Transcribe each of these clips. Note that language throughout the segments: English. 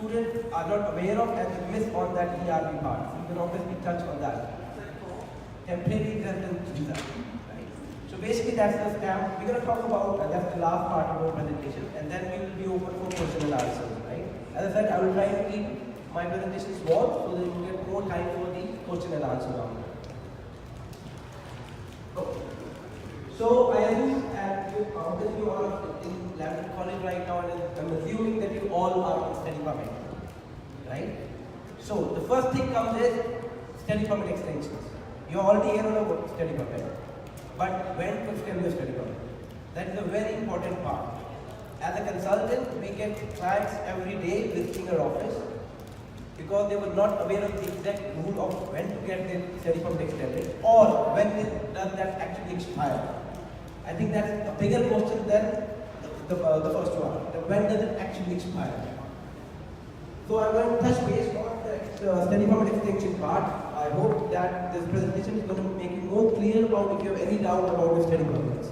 students are not aware of and they miss on that TRB part. So you can obviously touch on that. Temporary residence visa. Right? So basically that's the stamp. We're going to talk about, that's the last part of our presentation, and then we will be open for question and answers. Right? As I said, I will try to keep my presentation small so that you get more time for the question and answer round. Okay. So I assume that you all are in Lambton College right now, and I'm assuming that you all are in study permit. Right? So the first thing comes is study permit extensions. You already hear about study permit. But when to extend your study permit? That is a very important part. As a consultant, we get clients every day visiting our office because they were not aware of the exact rule of when to get their study permit extended or when does that actually expire. I think that's a bigger question than the first one. When does it actually expire? So I'm going to touch base on the study permit extension part. I hope that this presentation is going to make you more clear about if you have any doubt about the study permits.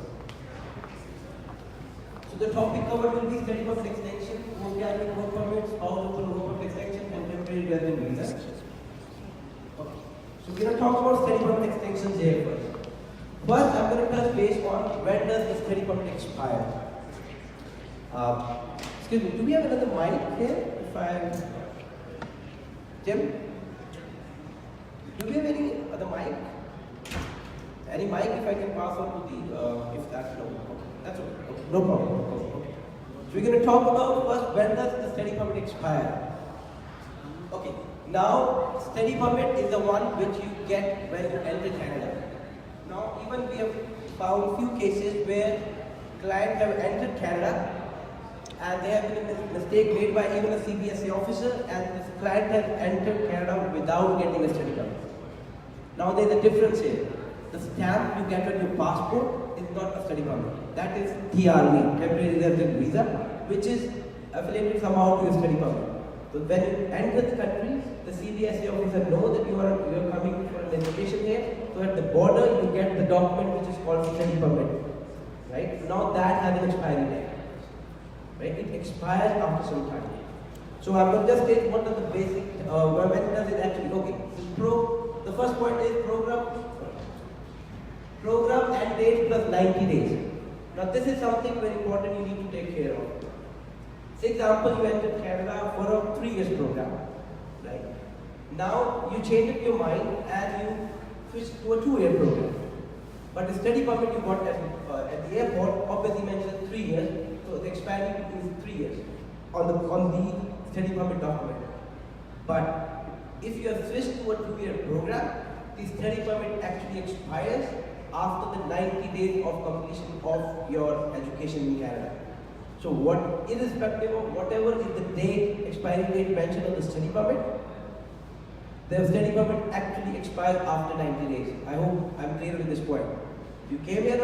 So the topic covered will be study permit extension, postgraduate work permits, spousal work permit extension, and temporary resident visa. Okay. So we're going to talk about study permit extensions here first. First, I'm going to touch base on when does the study permit expire. Excuse me, do we have another mic here? Jim? Do we have any other mic? Any mic if I can pass on to the, if that's no, that's okay. Okay. No problem. Okay. So we're going to talk about first when does the study permit expire. Okay, now study permit is the one which you get when you enter Canada. Now even we have found few cases where clients have entered Canada and there have been a mistake made by even a CBSA officer and this client has entered Canada without getting a study permit. Now there is a difference here. The stamp you get on your passport is not a study permit. That is TRV, temporary resident visa, which is affiliated somehow to your study permit. So when you enter the country, the CBSA officer knows that you are coming for an education here. So at the border you get the document which is called study permit. Right? Now that has an expiry date. Right? It expires after some time. So I'm going to just state what are the basic, when does it actually, okay. The first point is program and date plus 90 days. Now this is something very important you need to take care of. Say example, you entered Canada for a 3 years program. Right? Now you changed your mind and you switched to a 2-year program. But the study permit you got at the airport obviously mentioned 3 years. So the expiry is 3 years on the study permit document. But if you have switched to a 2-year program, the study permit actually expires after the 90 days of completion of your education in Canada. So irrespective of whatever is the date, expiry date mentioned on the study permit, the study permit actually expires after 90 days. I hope I'm clear with this point. You came here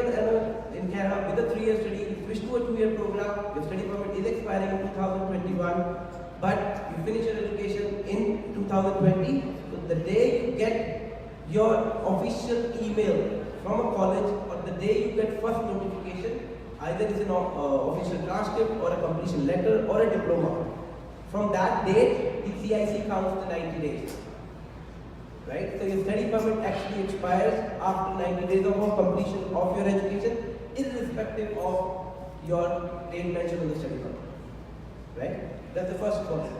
in Canada with a 3-year study, you switched to a 2-year program, your study permit is expiring in 2021, but you finish your education in 2020. So the day you get your official email from a college or the day you get first notification, either it's an official transcript or a completion letter or a diploma. From that date, the CIC counts the 90 days. Right? So your study permit actually expires after 90 days of completion of your education, irrespective of your date mentioned in the study permit. Right? That's the first point.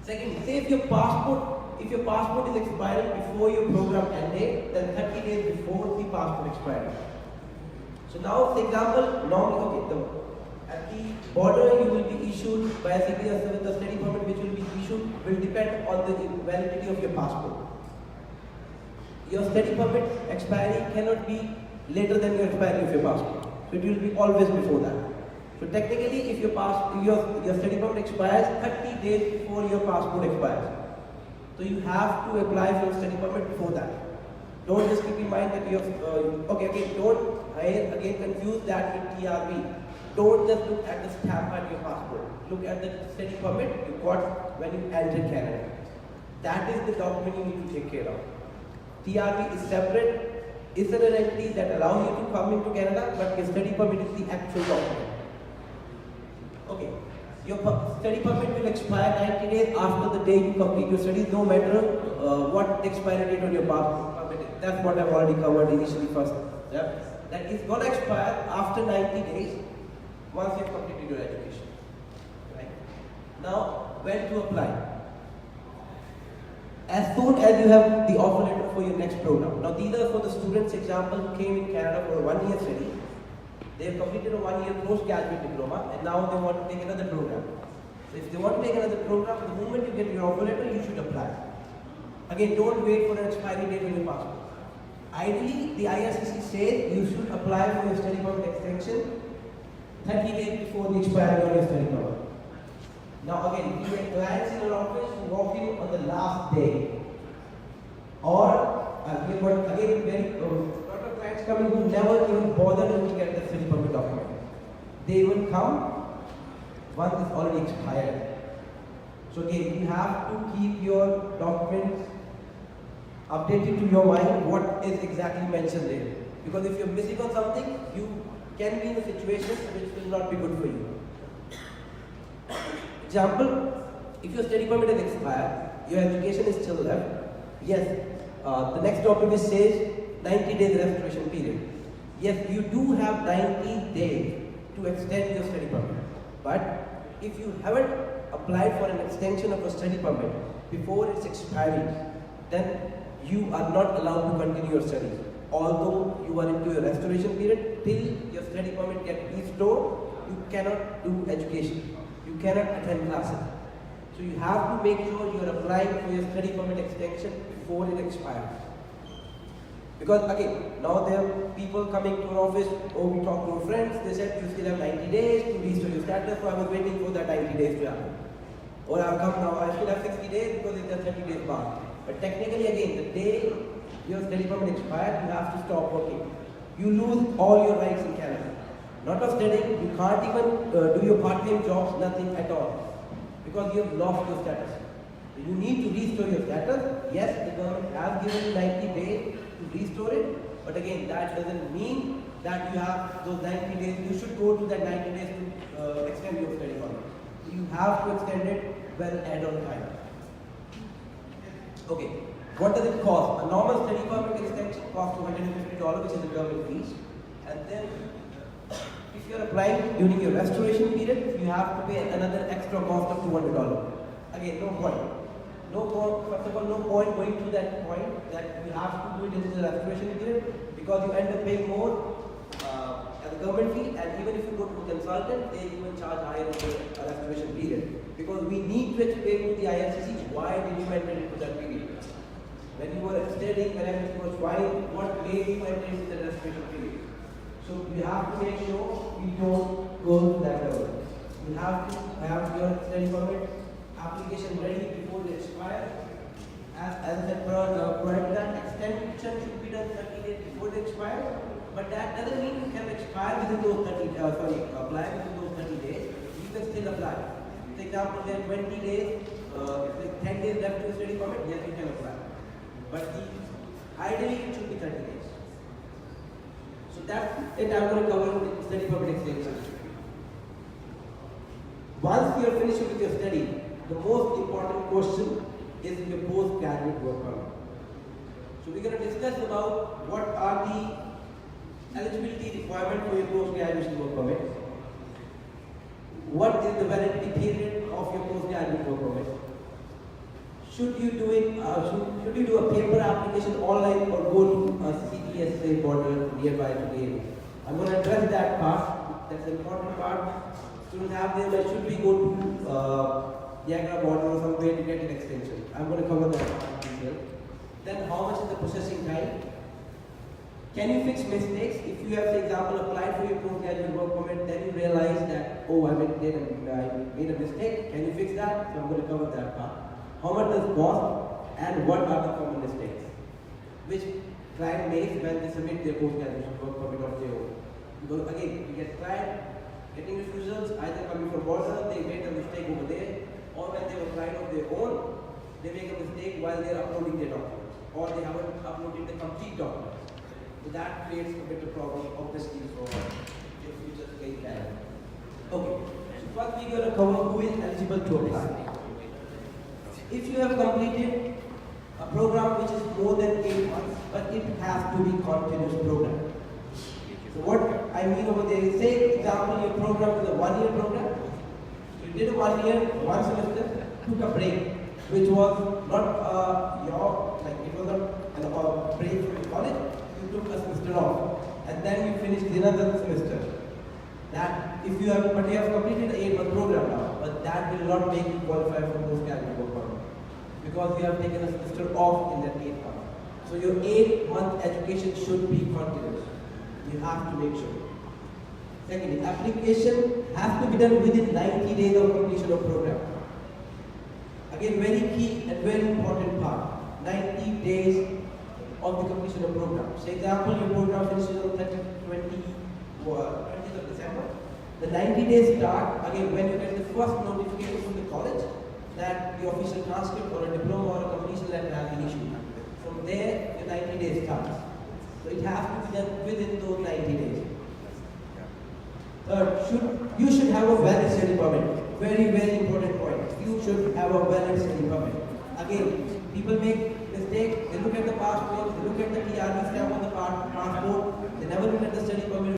Second, say if your passport is expiring before your program end date, then 30 days before the passport expires. So now, for example, at the border you will be issued by a CBSA with the study permit which will be issued will depend on the validity of your passport. Your study permit expiry cannot be later than your expiry of your passport. So it will be always before that. So technically, if your study permit expires 30 days before your passport expires, so you have to apply for a study permit before that. Don't just keep in mind that you have, don't again confuse that with TRV. Don't just look at the stamp on your passport. Look at the study permit you got when you entered Canada. That is the document you need to take care of. TRV is separate. It's an entity that allows you to come into Canada, but your study permit is the actual document. Okay. your study permit will expire 90 days after the day you complete your studies, no matter what the expiry date on your permit is. That's what I've already covered initially first. Yeah? That is going to expire after 90 days once you've completed your education. Right? Now, when to apply? As soon as you have the offer letter for your next program. Now, these are for the students, example, who came in Canada for a 1-year study. They have completed a 1-year postgraduate diploma and now they want to take another program. So if they want to take another program, the moment you get your offer letter, you should apply. Again, don't wait for an expiry date on your passport. Ideally, the IRCC says you should apply for your study permit extension 30 days before the expiry of your study permit. Now again, if you have clients in your office who walk in on the last day, or again, very lot of clients coming who never even bother looking at the study permit document. They will come once it's already expired. So again, you have to keep your documents updated to your mind what is exactly mentioned there. Because if you're missing on something, you can be in a situation which will not be good for you. Example, if your study permit is expired, your education is still left, yes, the next document says 90 days restoration period. Yes, you do have 90 days to extend your study permit. But if you haven't applied for an extension of a study permit before its expiry, then you are not allowed to continue your studies. Although you are into your restoration period, till your study permit gets restored, you cannot do education. You cannot attend classes. So you have to make sure you are applying for your study permit extension before it expires. Because again, now there are people coming to our office, or we talk to our friends, they said you still have 90 days to restore your status, so I was waiting for that 90 days to happen. Or I've come now, I still have 60 days because it's a 30 days bar. But technically again, the day your study permit expired, you have to stop working. You lose all your rights in Canada. Not of studying, you can't even do your part-time jobs, nothing at all. Because you have lost your status. So you need to restore your status. Yes, the government has given you 90 days to restore it. But again, that doesn't mean that you have those 90 days. You should go to that 90 days to extend your study permit. You have to extend it well ahead of time. Okay, what does it cost? A normal study permit extension costs $250, which is the government fees. And then if you are applying during your restoration period, you have to pay another extra cost of $200. Again, no point. First of all, no point going to that point that you have to do it in the restoration period because you end up paying more as a government fee, and even if you go to a consultant, they even charge higher in the restoration period. Because we need to explain to the IRCC why did you enter into that period. When you were studying, when everything was fine, what made you enter into the restoration period. So you have to make sure you don't go to that level. You have to have your study permit application ready before they expire. As I said, prior to that, extension should be done 30 days before they expire. But that doesn't mean you can expire within those 30 apply within those 30 days. You can still apply. For example, there are 20 days, 10 days left to study permit, yes, you can apply. But ideally, it should be 30 days. So that's it. I'm going to cover the study permit extension. Once you are finished with your study, the most important question is your postgraduate work permit. So we're going to discuss about what are the eligibility requirements for your postgraduate work permit. What is the validity period of your postgraduate work permit? Should you do it? Should you do a paper application online or go to a CTSA border nearby to the area? I'm going to address that part. That's the important part. Students have them. Should we go to Niagara border or somewhere to get an extension? I'm going to cover that part in detail. Then, how much is the processing time? Can you fix mistakes? If you have, for example, applied for your postgraduate work permit, then you realize that, oh, I made a mistake. Can you fix that? So I'm going to cover that part. How much does it cost, and what are the common mistakes which client makes when they submit their postgraduate work permit of their own? Because again, you get client getting refusals either coming from border, they made a mistake over there, or when they applied of their own, they make a mistake while they are uploading their documents, or they haven't uploaded the complete documents. So that creates a bit of problem, obviously, for your future case. Okay, so First, we're going to cover who is eligible to apply. If you have completed a program which is more than 8 months, but it has to be continuous program. So what I mean over there is, say example, your program is a 1-year program. You did a 1 year, 1 semester, took a break, which was not it was not a break from college. You took a semester off, and then you finished another semester. That if you have, but you have completed an 8-month program now, but that will not make you qualify for post-graduate work permit, because you have taken a semester off in that 8 months. So your 8-month education should be continuous. You have to make sure. Secondly, application has to be done within 90 days of completion of program. Again, very key and very important part. 90 days of the completion of program. Say example, your program finishes on 20th of December. The 90 days start again when you get the first notification from the college that the official transcript or a diploma or a completion letter has been issued. From there, the 90 days starts. So it has to be done within those 90 days. Third, you should have a valid study permit. Very, very important point. You should have a valid study permit. Again, people make mistake. They look at the passport, they look at the TRV stamp on the passport, they never look at the study permit.